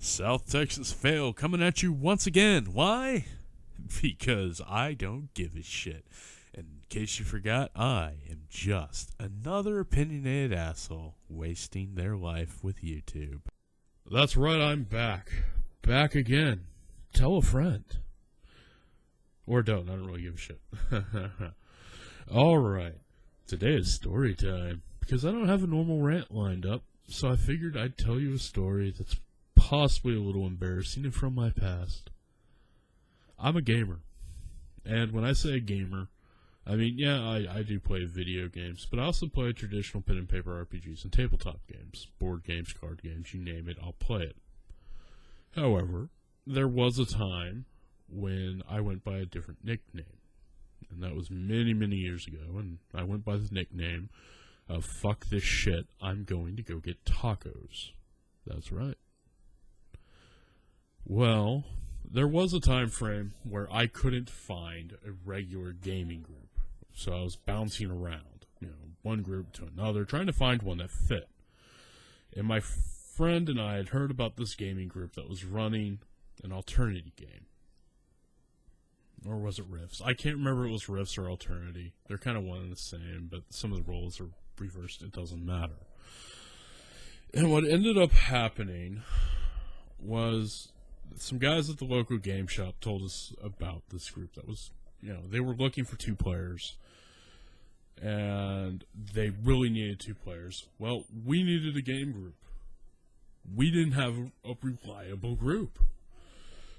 South Texas Fail coming at you once again. Why? Because I don't give a shit. And in case you forgot, I am just another opinionated asshole wasting their life with YouTube. That's right, I'm back. Back again. Tell a friend. Or don't, I don't really give a shit. Alright, today is story time. Because I don't have a normal rant lined up, so I figured I'd tell you a story that's possibly a little embarrassing and from my past. I'm a gamer. And when I say gamer, I mean, yeah, I do play video games, but I also play traditional pen and paper RPGs and tabletop games. Board games, card games, you name it, I'll play it. However, there was a time when I went by a different nickname. And that was many, many years ago, and I went by the nickname of fuck this shit, I'm going to go get tacos. That's right. Well, there was a time frame where I couldn't find a regular gaming group. So I was bouncing around, one group to another, trying to find one that fit. And my friend and I had heard about this gaming group that was running an alternity game. Or was it Rifts? I can't remember if it was Rifts or Alternity. They're kind of one and the same, but some of the roles are reversed. It doesn't matter. And what ended up happening was some guys at the local game shop told us about this group that was, they were looking for 2 players. And they really needed 2 players. Well, we needed a game group. We didn't have a reliable group.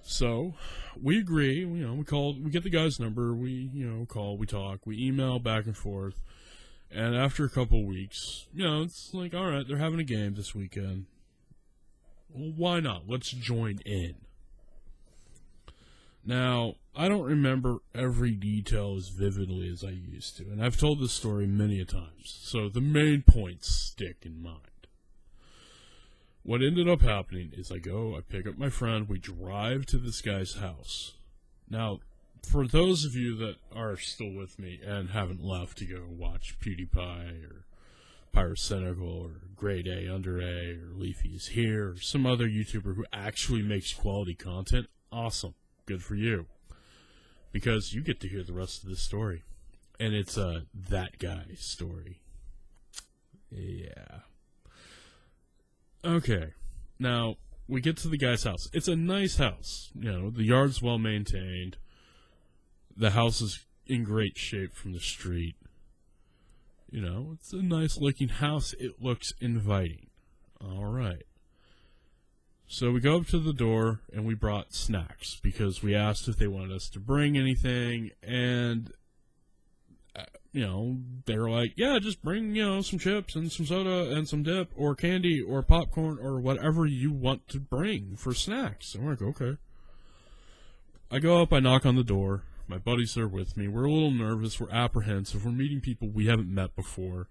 So, we agree, we get the guy's number, we call, we talk, we email back and forth, and after a couple weeks, it's like, alright, they're having a game this weekend. Well, why not? Let's join in. Now, I don't remember every detail as vividly as I used to, and I've told this story many a times, so the main points stick in mind. What ended up happening is I pick up my friend, we drive to this guy's house. Now, for those of you that are still with me and haven't left to go watch PewDiePie or Pyrocynical or Grade A, Under A, or Leafy is Here, or some other YouTuber who actually makes quality content, awesome. Good for you. Because you get to hear the rest of this story. And it's that guy story. Yeah. Okay, now, we get to the guy's house. It's a nice house. The yard's well maintained. The house is in great shape from the street. It's a nice looking house. It looks inviting. Alright. So we go up to the door, and we brought snacks, because we asked if they wanted us to bring anything, and they were like, yeah, just bring, some chips and some soda and some dip or candy or popcorn or whatever you want to bring for snacks. And we're like, okay. I go up, I knock on the door. My buddies are with me. We're a little nervous. We're apprehensive. We're meeting people we haven't met before.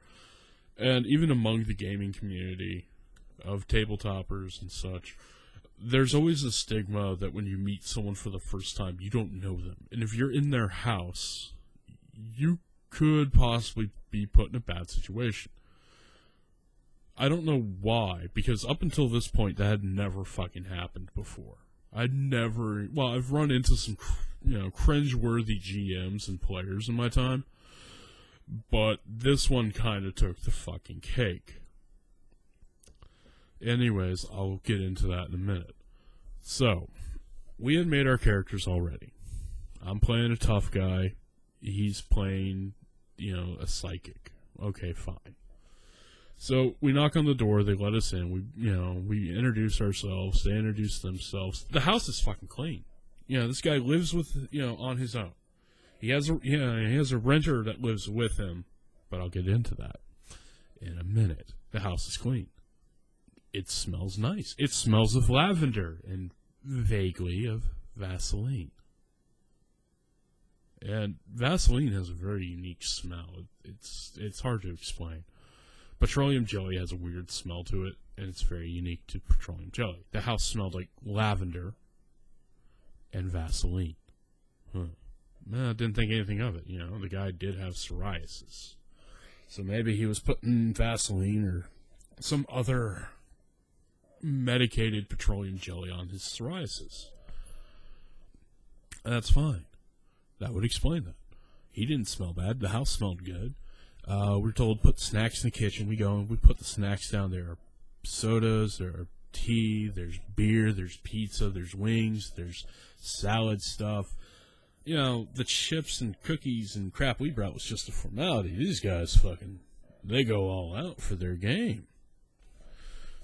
And even among the gaming community of tabletoppers and such, there's always a stigma that when you meet someone for the first time, you don't know them. And if you're in their house, you could possibly be put in a bad situation. I don't know why, because up until this point, that had never fucking happened before. I've run into some, cringe-worthy GMs and players in my time, but this one kind of took the fucking cake. Anyways, I'll get into that in a minute. So, we had made our characters already. I'm playing a tough guy. He's playing, a psychic. Okay, fine. So, we knock on the door, they let us in, we introduce ourselves, they introduce themselves. The house is fucking clean. This guy lives with, on his own. He has a renter that lives with him, but I'll get into that in a minute. The house is clean. It smells nice. It smells of lavender and vaguely of Vaseline. And Vaseline has a very unique smell. It's hard to explain. Petroleum jelly has a weird smell to it, and it's very unique to petroleum jelly. The house smelled like lavender and Vaseline. I didn't think anything of it. The guy did have psoriasis. So maybe he was putting Vaseline or some other medicated petroleum jelly on his psoriasis. And that's fine. That would explain that. He didn't smell bad. The house smelled good. We were told to put snacks in the kitchen. We go and we put the snacks down. There are sodas, there are tea, there's beer, there's pizza, there's wings, there's salad stuff. You know, the chips and cookies and crap we brought was just a formality. These guys they go all out for their game.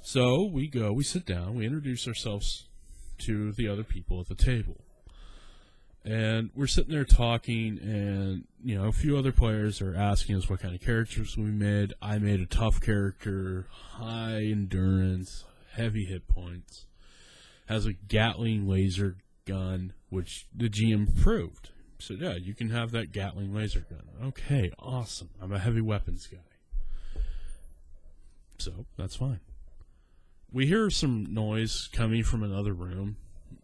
So we sit down, we introduce ourselves to the other people at the table. And we're sitting there talking, and, you know, a few other players are asking us what kind of characters we made. I made a tough character, high endurance, heavy hit points, has a Gatling laser gun, which the GM approved. So, yeah, you can have that Gatling laser gun. Okay, awesome. I'm a heavy weapons guy. So, that's fine. We hear some noise coming from another room,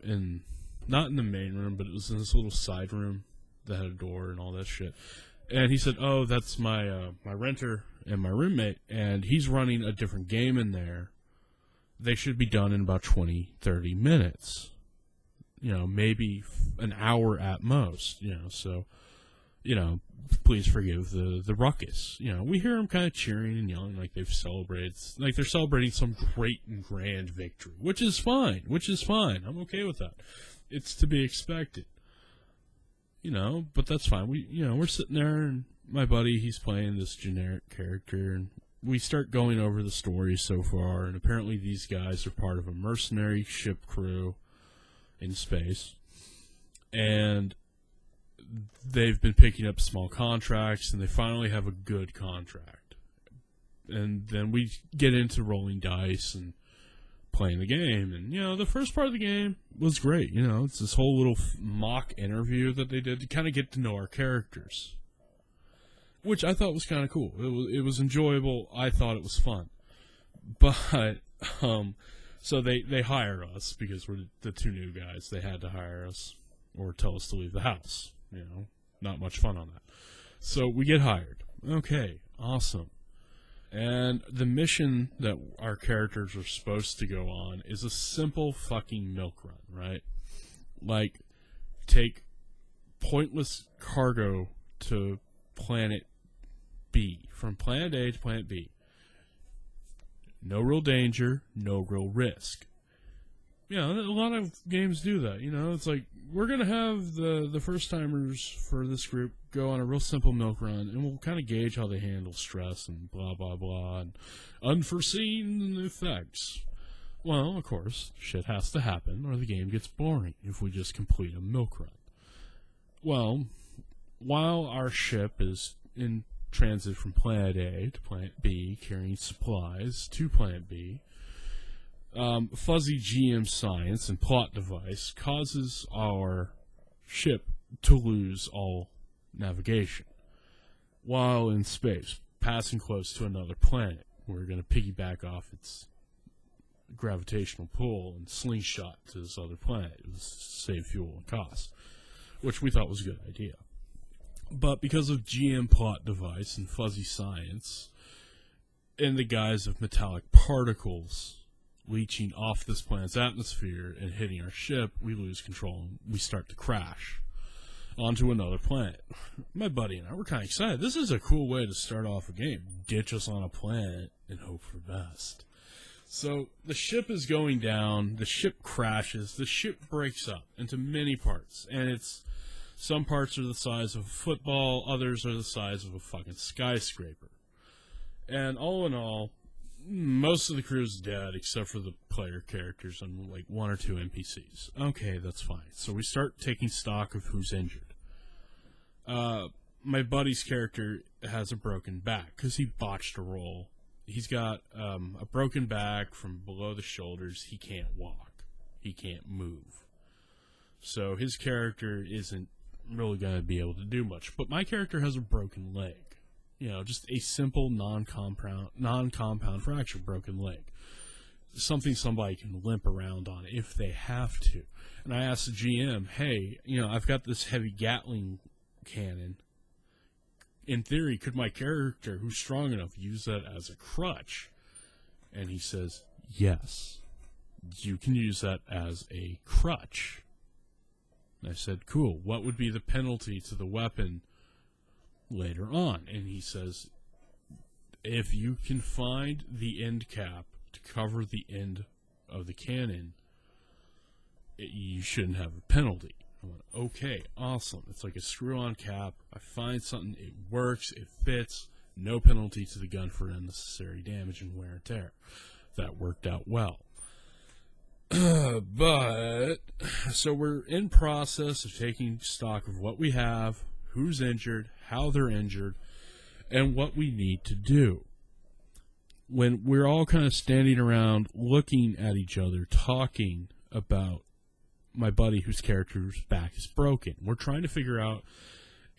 and not in the main room, but it was in this little side room that had a door and all that shit. And he said, oh, that's my renter and my roommate, and he's running a different game in there. They should be done in about 20, 30 minutes. You know, maybe an hour at most, you know. So, you know, please forgive the ruckus. You know, we hear them kind of cheering and yelling like they're celebrating some great and grand victory, which is fine. I'm okay with that. It's to be expected, you know, but that's fine. We're sitting there, and my buddy, he's playing this generic character, and we start going over the story so far, and apparently these guys are part of a mercenary ship crew in space, and they've been picking up small contracts, and they finally have a good contract. And then we get into rolling dice and playing the game, and, you know, the first part of the game was great. You know, it's this whole little mock interview that they did to kind of get to know our characters, which I thought was kind of cool. It was enjoyable. I thought it was fun. But, so they hire us because we're the two new guys. They had to hire us or tell us to leave the house. You know, not much fun on that. So we get hired. Okay, awesome. And the mission that our characters are supposed to go on is a simple fucking milk run, right? Like, take pointless cargo to planet B, from planet A to planet B. No real danger, no real risk. You know, a lot of games do that. You know, it's like, we're going to have the first-timers for this group go on a real simple milk run, and we'll kind of gauge how they handle stress and blah, blah, blah, and unforeseen effects. Well, of course, shit has to happen, or the game gets boring if we just complete a milk run. Well, while our ship is in transit from planet A to planet B, carrying supplies to planet B, fuzzy GM science and plot device causes our ship to lose all navigation while in space, passing close to another planet. We're going to piggyback off its gravitational pull and slingshot to this other planet. It was save fuel and cost, which we thought was a good idea. But because of GM plot device and fuzzy science, in the guise of metallic particles leaching off this planet's atmosphere and hitting our ship, we lose control and we start to crash onto another planet. My buddy and I were kind of excited. This is a cool way to start off a game. Ditch us on a planet and hope for best. So the ship is going down, the ship crashes, the ship breaks up into many parts, and some parts are the size of a football, others are the size of a fucking skyscraper. And all in all, most of the crew is dead except for the player characters and like one or two NPCs. Okay, that's fine. So we start taking stock of who's injured. My buddy's character has a broken back because he botched a roll. He's got a broken back from below the shoulders. He can't walk. He can't move. So his character isn't really going to be able to do much. But my character has a broken leg. You know, just a simple non-compound fracture broken leg. Something somebody can limp around on if they have to. And I asked the GM, hey, you know, I've got this heavy Gatling cannon. In theory, could my character, who's strong enough, use that as a crutch? And he says, yes. You can use that as a crutch. And I said, cool, what would be the penalty to the weapon later on? And he says, if you can find the end cap to cover the end of the cannon, you shouldn't have a penalty. I went, okay, awesome. It's like a screw-on cap. I find something, it works, it fits, no penalty to the gun for unnecessary damage and wear and tear. That worked out well. But, so we're in process of taking stock of what we have, who's injured, how they're injured, and what we need to do. When we're all kind of standing around looking at each other, talking about my buddy whose character's back is broken, we're trying to figure out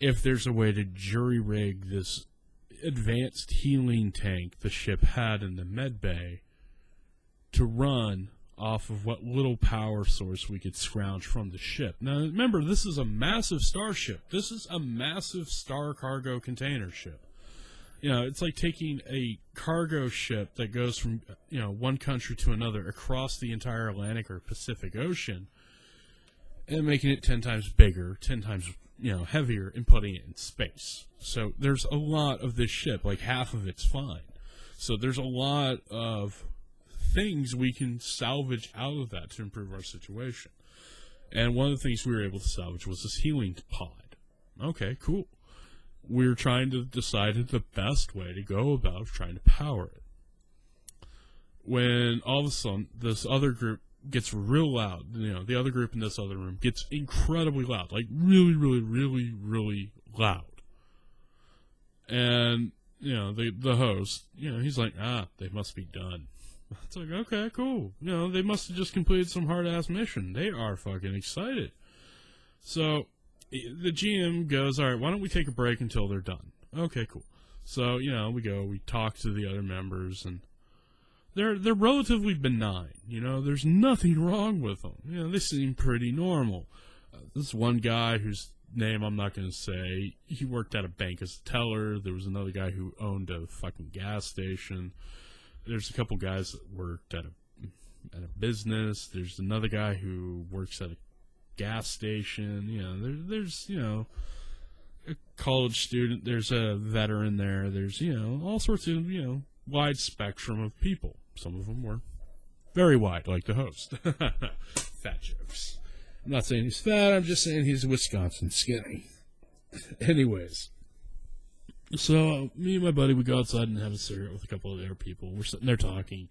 if there's a way to jury-rig this advanced healing tank the ship had in the med bay to run off of what little power source we could scrounge from the ship. Now, remember, this is a massive starship. This is a massive star cargo container ship. You know, it's like taking a cargo ship that goes from, you know, one country to another across the entire Atlantic or Pacific Ocean and making it 10 times bigger, 10 times, you know, heavier, and putting it in space. So there's a lot of this ship, like half of it's fine. So there's a lot of things we can salvage out of that to improve our situation. And one of the things we were able to salvage was this healing pod. Okay, cool. We're trying to decide the best way to go about trying to power it. When all of a sudden, this other group gets real loud. You know, the other group in this other room gets incredibly loud. Like, really, really, really, really loud. And, you know, the host, you know, he's like, they must be done. It's like, okay, cool. You know, they must have just completed some hard-ass mission. They are fucking excited. So the GM goes, all right, why don't we take a break until they're done? Okay, cool. So, you know, we talk to the other members, and they're relatively benign. You know, there's nothing wrong with them. You know, they seem pretty normal. This one guy whose name I'm not going to say, he worked at a bank as a teller. There was another guy who owned a fucking gas station. There's a couple guys that worked at a business. There's another guy who works at a gas station. You know, there's you know, a college student. There's a veteran there. There's, you know, all sorts of, you know, wide spectrum of people. Some of them were very wide, like the host. Fat jokes. I'm not saying he's fat. I'm just saying he's Wisconsin skinny. Anyways. So, me and my buddy, we go outside and have a cigarette with a couple of other people. We're sitting there talking.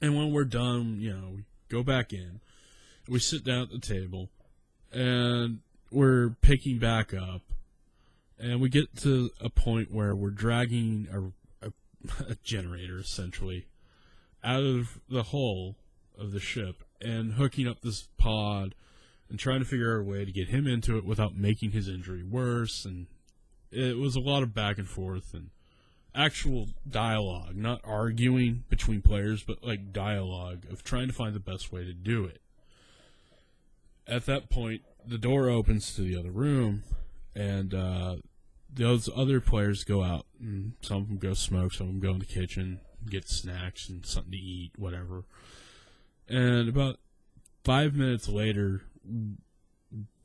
And when we're done, you know, we go back in. We sit down at the table. And we're picking back up. And we get to a point where we're dragging a generator, essentially, out of the hull of the ship and hooking up this pod and trying to figure out a way to get him into it without making his injury worse. And it was a lot of back and forth and actual dialogue, not arguing between players, but like dialogue of trying to find the best way to do it. At that point, the door opens to the other room, and those other players go out, and some of them go smoke, some of them go in the kitchen, get snacks and something to eat, whatever. And about 5 minutes later,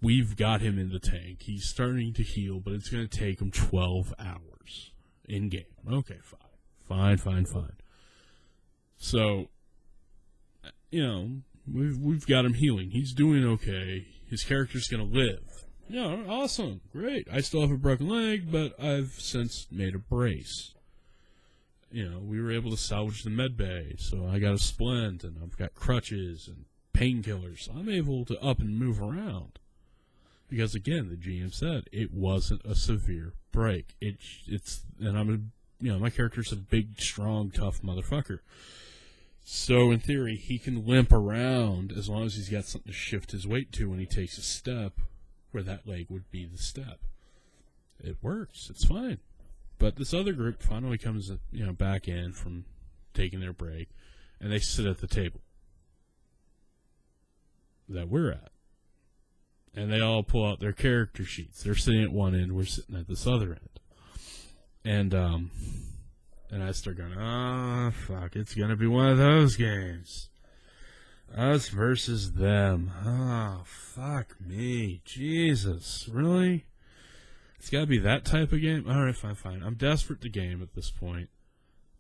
we've got him in the tank. He's starting to heal, but it's going to take him 12 hours in-game. Okay, fine. Fine. So, you know, we've got him healing. He's doing okay. His character's going to live. Yeah, awesome. Great. I still have a broken leg, but I've since made a brace. You know, we were able to salvage the med bay, so I got a splint, and I've got crutches and painkillers. I'm able to up and move around. Because again, the GM said it wasn't a severe break. It's and my character's a big, strong, tough motherfucker. So in theory, he can limp around as long as he's got something to shift his weight to when he takes a step where that leg would be the step. It works. It's fine. But this other group finally comes, back in from taking their break, and they sit at the table that we're at. And they all pull out their character sheets. They're sitting at one end, we're sitting at this other end. And I start going, fuck, it's going to be one of those games. Us versus them. Oh, fuck me. Jesus. Really? It's gotta be that type of game? Alright, fine. I'm desperate to game at this point.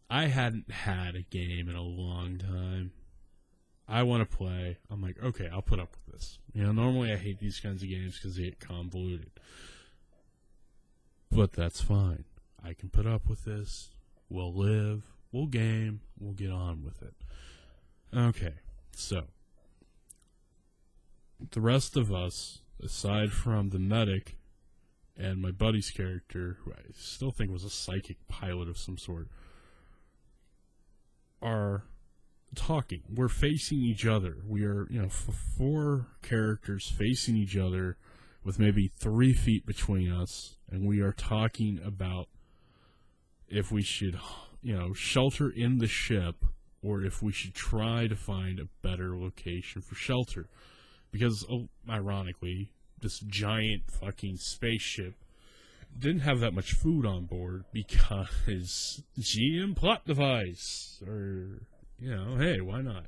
I hadn't had a game in a long time. I want to play. I'm like, okay, I'll put up with this. You know, normally I hate these kinds of games because they get convoluted. But that's fine. I can put up with this. We'll live. We'll game. We'll get on with it. Okay, so. The rest of us, aside from the medic and my buddy's character, who I still think was a psychic pilot of some sort, are talking. We're facing each other. We are, you know, four characters facing each other with maybe 3 feet between us, and we are talking about if we should, you know, shelter in the ship or if we should try to find a better location for shelter. Because, ironically, this giant fucking spaceship didn't have that much food on board because GM plot device. Or, you know, hey, why not?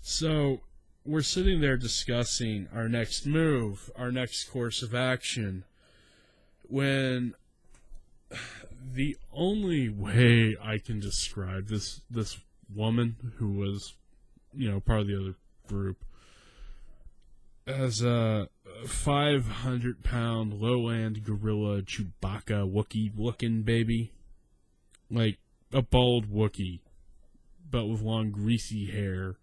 So, we're sitting there discussing our next move, our next course of action, when the only way I can describe this woman who was, you know, part of the other group as a 500-pound lowland gorilla Chewbacca Wookiee looking baby. Like a bald Wookiee, but with long greasy hair.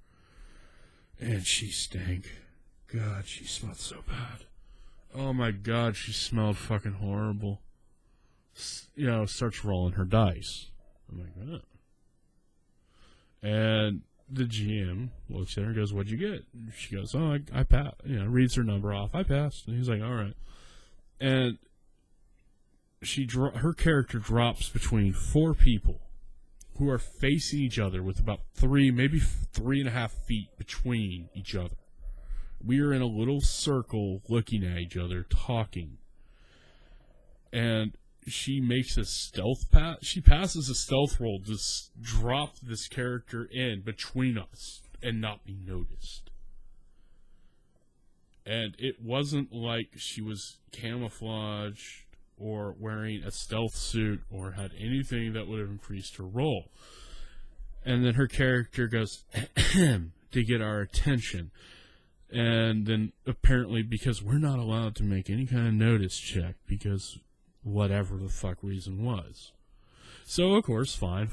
And she stank. God, she smelled so bad. Oh my God, she smelled fucking horrible. You know, starts rolling her dice. I'm like, oh. And the GM looks at her and goes, "What'd you get?" And she goes, "Oh, I passed." You know, reads her number off. "I passed." And he's like, "All right." And her character drops between 4 people who are facing each other with about 3, maybe 3.5 feet between each other. We are in a little circle looking at each other, talking. And she makes a stealth pass. She passes a stealth roll to drop this character in between us and not be noticed. And it wasn't like she was camouflaged or wearing a stealth suit or had anything that would have increased her roll. And then her character goes to get our attention. And then apparently, because we're not allowed to make any kind of notice check because whatever the fuck reason was. So, of course, fine.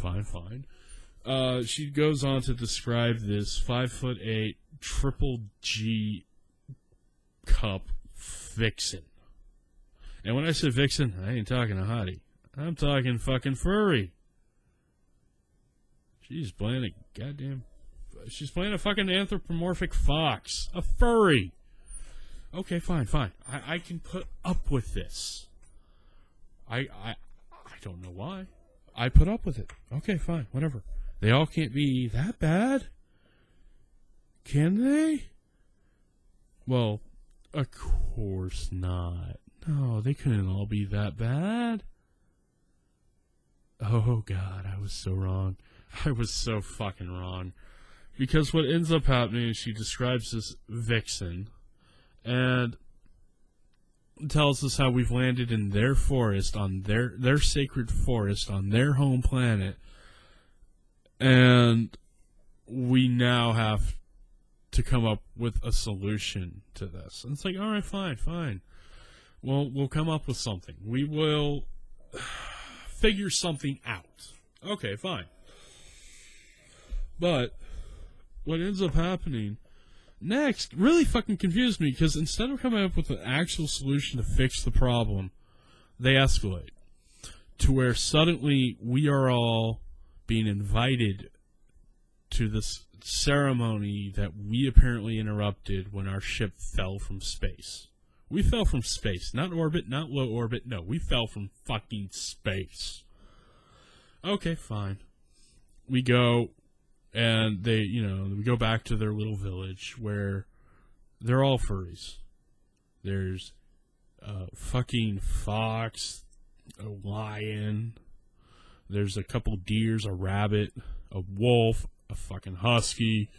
She goes on to describe this 5'8" triple G cup vixen. And when I say vixen, I ain't talking a hottie. I'm talking fucking furry. She's playing a fucking anthropomorphic fox. A furry. Okay, fine. I can put up with this. I don't know why. I put up with it. Okay, fine, whatever. They all can't be that bad? Can they? Well, of course not. No, they couldn't all be that bad. Oh, God, I was so wrong. I was so fucking wrong. Because what ends up happening is she describes this vixen and tells us how we've landed in their forest, on their sacred forest, on their home planet, and we now have to come up with a solution to this. And it's like, all right, fine. Well, we'll come up with something. We will figure something out. Okay, fine. But what ends up happening next really fucking confused me, because instead of coming up with an actual solution to fix the problem, they escalate to where suddenly we are all being invited to this ceremony that we apparently interrupted when our ship fell from space. We fell from space, not orbit, not low orbit, no, we fell from fucking space. Okay, fine. We go, and we go back to their little village where they're all furries. There's a fucking fox, a lion, there's a couple deers, a rabbit, a wolf, a fucking husky,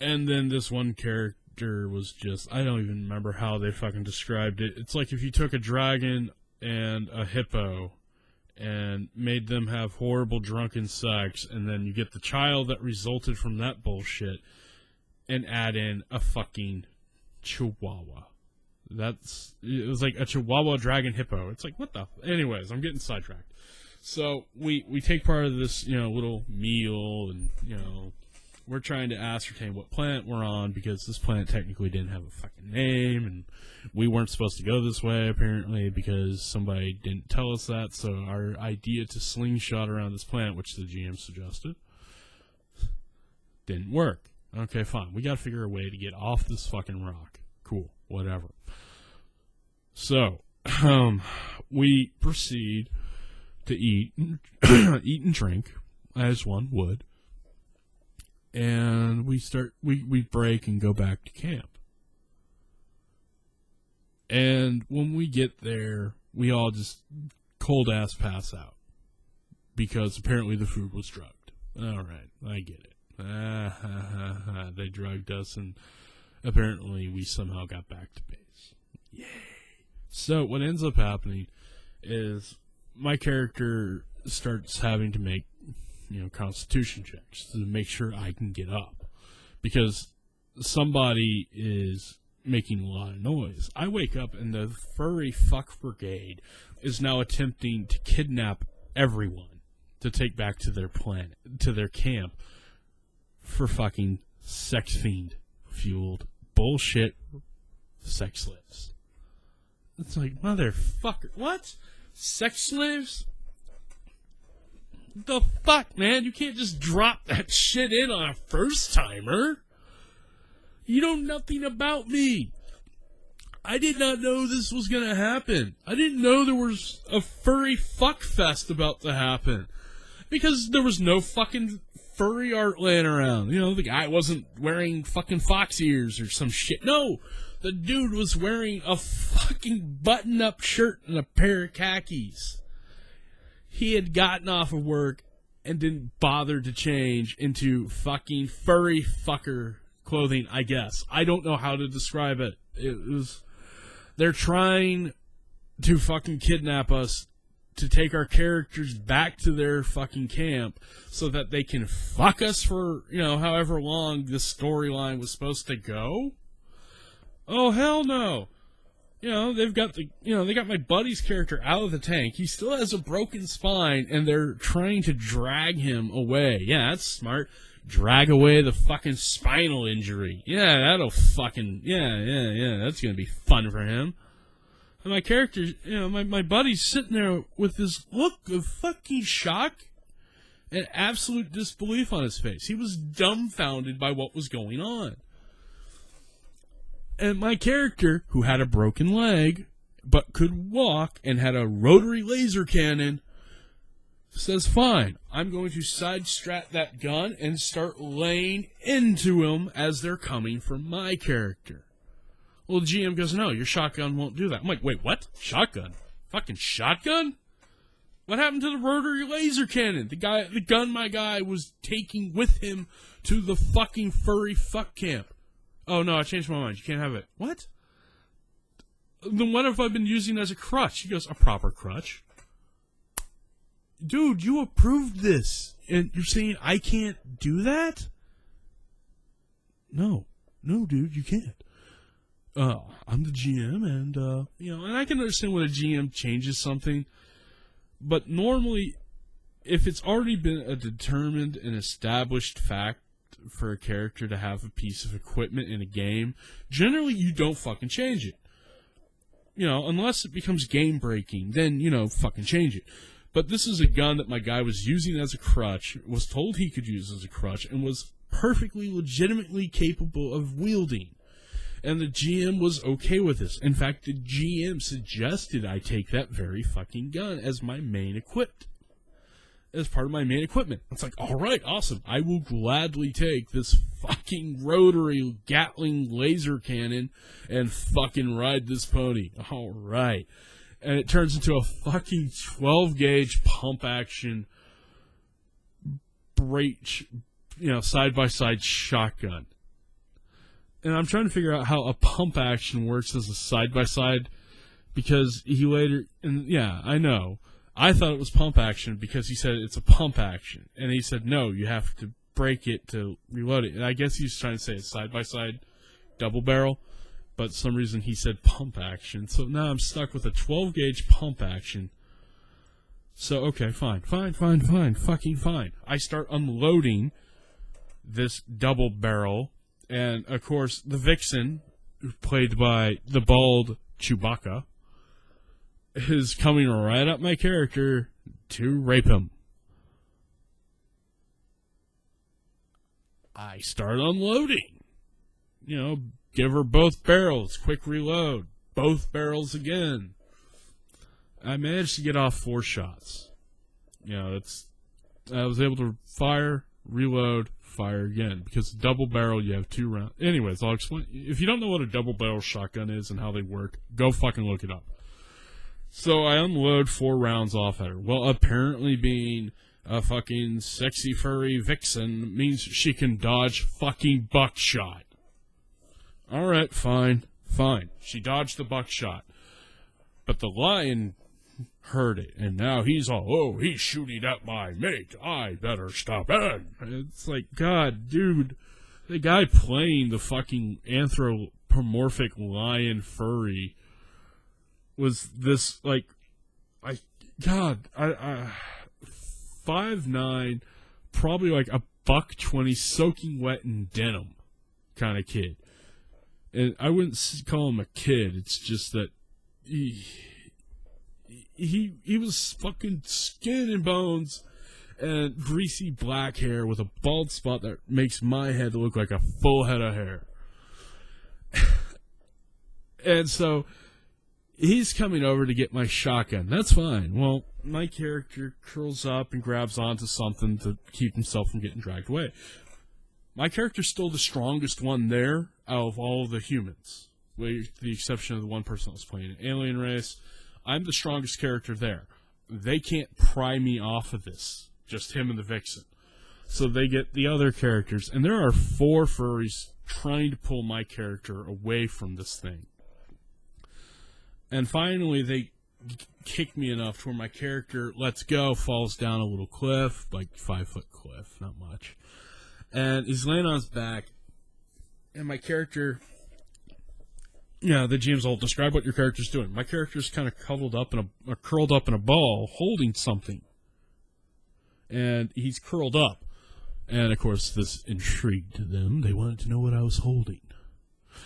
And then this one character was just, I don't even remember how they fucking described it. It's like if you took a dragon and a hippo and made them have horrible drunken sex, and then you get the child that resulted from that bullshit and add in a fucking chihuahua. It was like a chihuahua dragon hippo. It's like, what the? Anyways, I'm getting sidetracked. So we take part of this, little meal, and, we're trying to ascertain what planet we're on, because this planet technically didn't have a fucking name, and we weren't supposed to go this way, apparently, because somebody didn't tell us that. So our idea to slingshot around this planet, which the GM suggested, didn't work. Okay, fine. We gotta figure a way to get off this fucking rock. Cool. Whatever. So, we proceed to eat and drink, as one would. And we break and go back to camp. And when we get there, we all just cold ass pass out. Because apparently the food was drugged. Alright, I get it. They drugged us, and apparently we somehow got back to base. Yay! So what ends up happening is my character starts having to make constitution checks to make sure I can get up, because somebody is making a lot of noise. I wake up and the furry fuck brigade is now attempting to kidnap everyone to take back to their planet, to their camp, for fucking sex fiend fueled bullshit sex slaves. It's like, motherfucker, what? Sex slaves? The fuck, man? You can't just drop that shit in on a first-timer. You know nothing about me. I did not know this was gonna happen. I didn't know there was a furry fuck fest about to happen. Because there was no fucking furry art laying around. The guy wasn't wearing fucking fox ears or some shit. No! The dude was wearing a fucking button-up shirt and a pair of khakis. He had gotten off of work and didn't bother to change into fucking furry fucker clothing, I guess. I don't know how to describe it. They're trying to fucking kidnap us to take our characters back to their fucking camp so that they can fuck us for, however long this storyline was supposed to go. Oh, hell no. They've got they got my buddy's character out of the tank. He still has a broken spine, and they're trying to drag him away. Yeah, that's smart. Drag away the fucking spinal injury. Yeah, that'll fucking, yeah, that's gonna be fun for him. And my character, my buddy's sitting there with this look of fucking shock and absolute disbelief on his face. He was dumbfounded by what was going on. And my character, who had a broken leg, but could walk and had a rotary laser cannon, says, fine, I'm going to side strap that gun and start laying into him as they're coming for my character. Well, the GM goes, no, your shotgun won't do that. I'm like, wait, what? Shotgun? Fucking shotgun? What happened to the rotary laser cannon? The gun my guy was taking with him to the fucking furry fuck camp. Oh, no, I changed my mind. You can't have it. What? Then what have I been using as a crutch? He goes, a proper crutch? Dude, you approved this. And you're saying I can't do that? No, dude, you can't. I'm the GM, and, and I can understand when a GM changes something. But normally, if it's already been a determined and established fact for a character to have a piece of equipment in a game, generally you don't fucking change it. Unless it becomes game breaking, then, fucking change it. But this is a gun that my guy was using as a crutch, was told he could use as a crutch, and was perfectly legitimately capable of wielding. And the GM was okay with this. In fact, the GM suggested I take that very fucking gun as my main equipped. As part of my main equipment. It's like, alright, awesome. I will gladly take this fucking rotary Gatling laser cannon and fucking ride this pony. Alright. And it turns into a fucking 12-gauge pump action side-by-side shotgun. And I'm trying to figure out how a pump action works as a side-by-side, because he later, and yeah, I know. I thought it was pump action because he said it's a pump action. And he said, no, you have to break it to reload it. And I guess he's trying to say it's side-by-side double barrel, but for some reason he said pump action. So now I'm stuck with a 12-gauge pump action. So, okay, fine, fucking fine. I start unloading this double barrel, and, of course, the Vixen, played by the bald Chewbacca, is coming right up my character to rape him. I start unloading. You know, give her both barrels, quick reload, both barrels again. I managed to get off 4 shots. You know, I was able to fire, reload, fire again. Because double barrel, you have 2 rounds. Anyways, I'll explain. If you don't know what a double barrel shotgun is and how they work, go fucking look it up. So I unload 4 rounds off at her. Well, apparently being a fucking sexy furry vixen means she can dodge fucking buckshot. Alright, fine. She dodged the buckshot. But the lion heard it, and now he's all, oh, he's shooting at my mate. I better stop in. It's like, God, dude, the guy playing the fucking anthropomorphic lion furry was this, like, 5'9", probably like a $120, soaking wet in denim kind of kid. And I wouldn't call him a kid, it's just that he was fucking skin and bones and greasy black hair with a bald spot that makes my head look like a full head of hair. And so he's coming over to get my shotgun. That's fine. Well, my character curls up and grabs onto something to keep himself from getting dragged away. My character's still the strongest one there out of all of the humans, with the exception of the one person that was playing an alien race. I'm the strongest character there. They can't pry me off of this. Just him and the Vixen. So they get the other characters. And there are 4 furries trying to pull my character away from this thing. And finally, they kick me enough to where my character lets go, falls down a little cliff, like 5-foot cliff, not much. And he's laying on his back. And my character... Yeah, the GM's will describe what your character's doing. My character's kind of curled up in a ball, holding something. And he's curled up. And, of course, this intrigued them. They wanted to know what I was holding.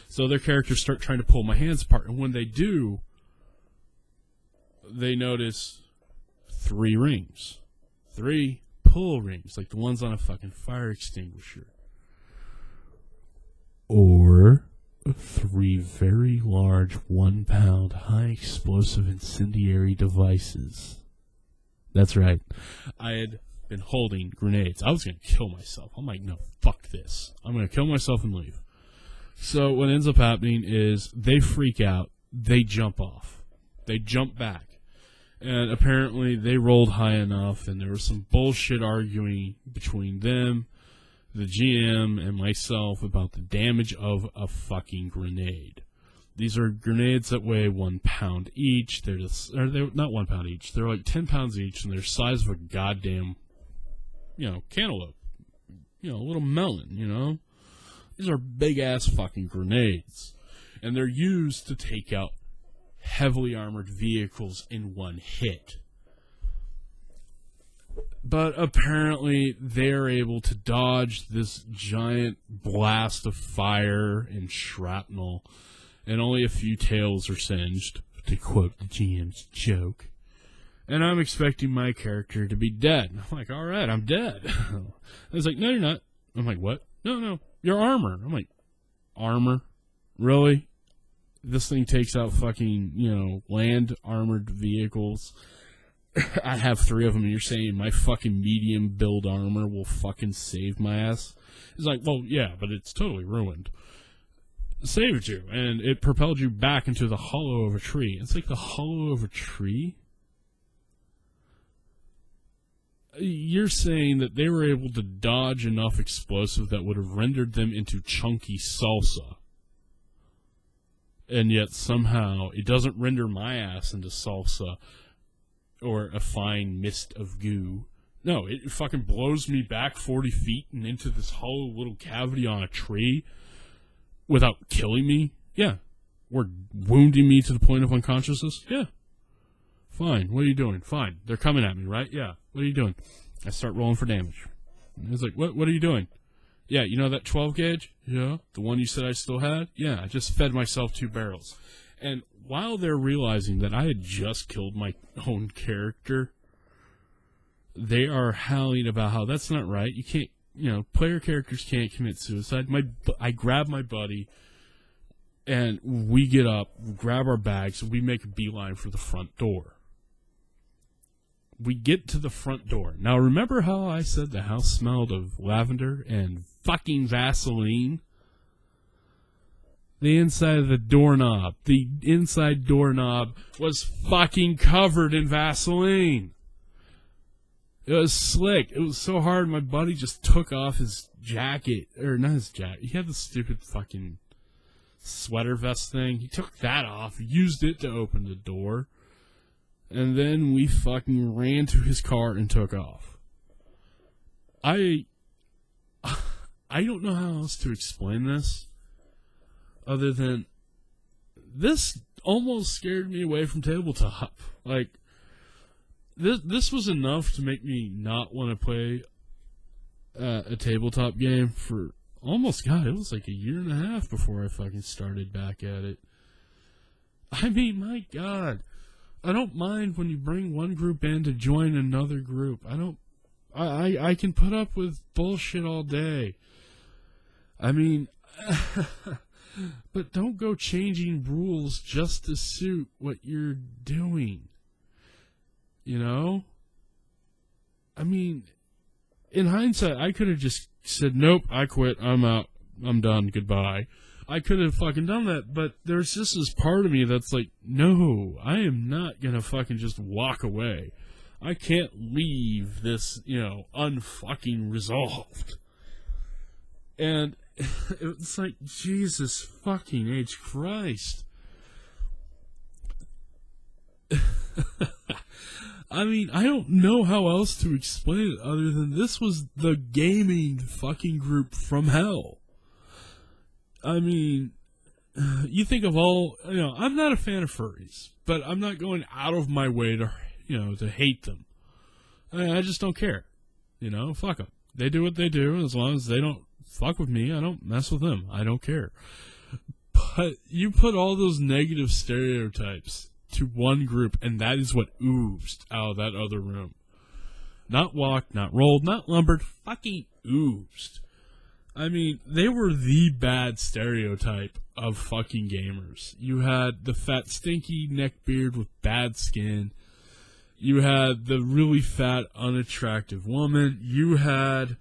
So their characters start trying to pull my hands apart. And when they do, they notice 3 rings. 3 pull rings, like the ones on a fucking fire extinguisher. Or 3 very large 1-pound high explosive incendiary devices. That's right. I had been holding grenades. I was going to kill myself. I'm like, no, fuck this. I'm going to kill myself and leave. So what ends up happening is they freak out. They jump off. They jump back. And apparently they rolled high enough, and there was some bullshit arguing between them, the GM, and myself about the damage of a fucking grenade. These are grenades that weigh 1 pound each. They're not 1 pound each. They're like 10 pounds each, and they're the size of a goddamn, cantaloupe. A little melon, These are big-ass fucking grenades. And they're used to take out heavily armored vehicles in one hit. But apparently they're able to dodge this giant blast of fire and shrapnel, and only a few tails are singed, to quote the GM's joke. And I'm expecting my character to be dead. I'm like, alright, I'm dead. I was like, no, you're not. I'm like, what? No, your armor. I'm like, armor? Really? This thing takes out fucking, land armored vehicles. I have 3 of them, and you're saying my fucking medium build armor will fucking save my ass? It's like, well, yeah, but it's totally ruined. It saved you, and it propelled you back into the hollow of a tree. It's like the hollow of a tree? You're saying that they were able to dodge enough explosive that would have rendered them into chunky salsa. and yet somehow it doesn't render my ass into salsa or a fine mist of goo. No, it fucking blows me back 40 feet and into this hollow little cavity on a tree without killing me. Yeah. Or wounding me to the point of unconsciousness. Yeah. Fine. What are you doing? Fine. They're coming at me, right? Yeah. What are you doing? I start rolling for damage. And he's like, what are you doing? Yeah, you know that 12 gauge? Yeah. The one you said I still had? Yeah, I just fed myself 2 barrels. And while they're realizing that I had just killed my own character, they are howling about how that's not right. You can't, player characters can't commit suicide. I grab my buddy, and we get up, grab our bags, and we make a beeline for the front door. We get to the front door. Now, remember how I said the house smelled of lavender and fucking Vaseline? The inside of the inside doorknob was fucking covered in Vaseline. It was slick. It was so hard, my buddy just took off his jacket. Or not his jacket. He had the stupid fucking sweater vest thing. He took that off, used it to open the door. And then we fucking ran to his car and took off. I don't know how else to explain this other than this almost scared me away from tabletop. Like, this was enough to make me not want to play a tabletop game for almost, God, it was like a year and a half before I fucking started back at it. I mean, my God. I don't mind when you bring one group in to join another group. I can put up with bullshit all day. I mean, but don't go changing rules just to suit what you're doing. You know? I mean, in hindsight, I could have just said, nope, I quit, I'm out, I'm done, goodbye. I could have fucking done that, but there's just this part of me that's like, no, I am not gonna fucking just walk away. I can't leave this, unfucking resolved. And it's like, Jesus fucking H Christ. I mean, I don't know how else to explain it other than this was the gaming fucking group from hell. I mean, you think of all, I'm not a fan of furries, but I'm not going out of my way to, to hate them. I just don't care. Fuck them. They do what they do, as long as they don't fuck with me, I don't mess with them. I don't care. But you put all those negative stereotypes to one group, and that is what oozed out of that other room. Not walked, not rolled, not lumbered, fucking oozed. I mean, they were the bad stereotype of fucking gamers. You had the fat, stinky neckbeard with bad skin. You had the really fat, unattractive woman. You had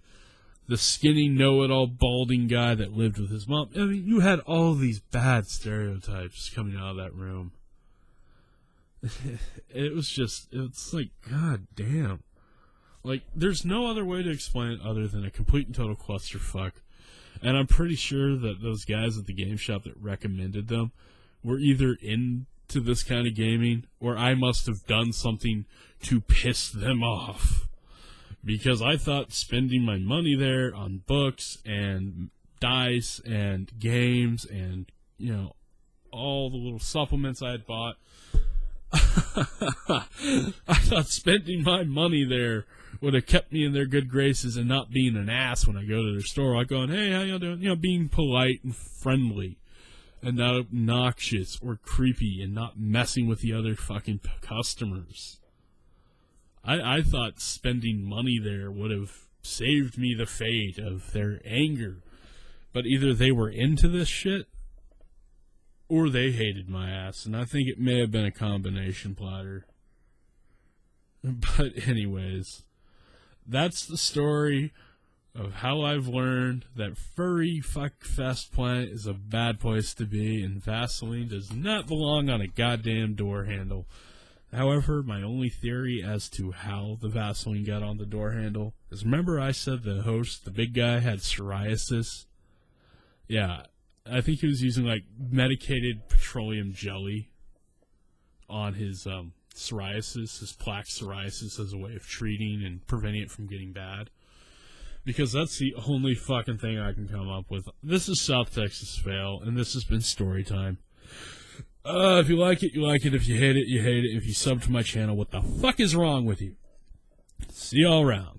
the skinny, know-it-all, balding guy that lived with his mom. I mean, you had all these bad stereotypes coming out of that room. It's like, god damn. Like, there's no other way to explain it other than a complete and total clusterfuck. And I'm pretty sure that those guys at the game shop that recommended them were either into this kind of gaming, or I must have done something to piss them off. Because I thought spending my money there on books and dice and games and, all the little supplements I had bought, I thought spending my money there would have kept me in their good graces and not being an ass when I go to their store. Like going, hey, how y'all doing? Being polite and friendly and not obnoxious or creepy and not messing with the other fucking customers. I thought spending money there would have saved me the fate of their anger. But either they were into this shit or they hated my ass. And I think it may have been a combination platter. But anyways, that's the story of how I've learned that Furry Fuck Fest Planet is a bad place to be, and Vaseline does not belong on a goddamn door handle. However, my only theory as to how the Vaseline got on the door handle is, remember I said the host, the big guy, had psoriasis? Yeah, I think he was using, medicated petroleum jelly on his psoriasis, his plaque psoriasis, as a way of treating and preventing it from getting bad. Because that's the only fucking thing I can come up with. This is South Texas Fail, and this has been story time. If you like it, you like it. If you hate it, you hate it. If you sub to my channel, what the fuck is wrong with you? See y'all around.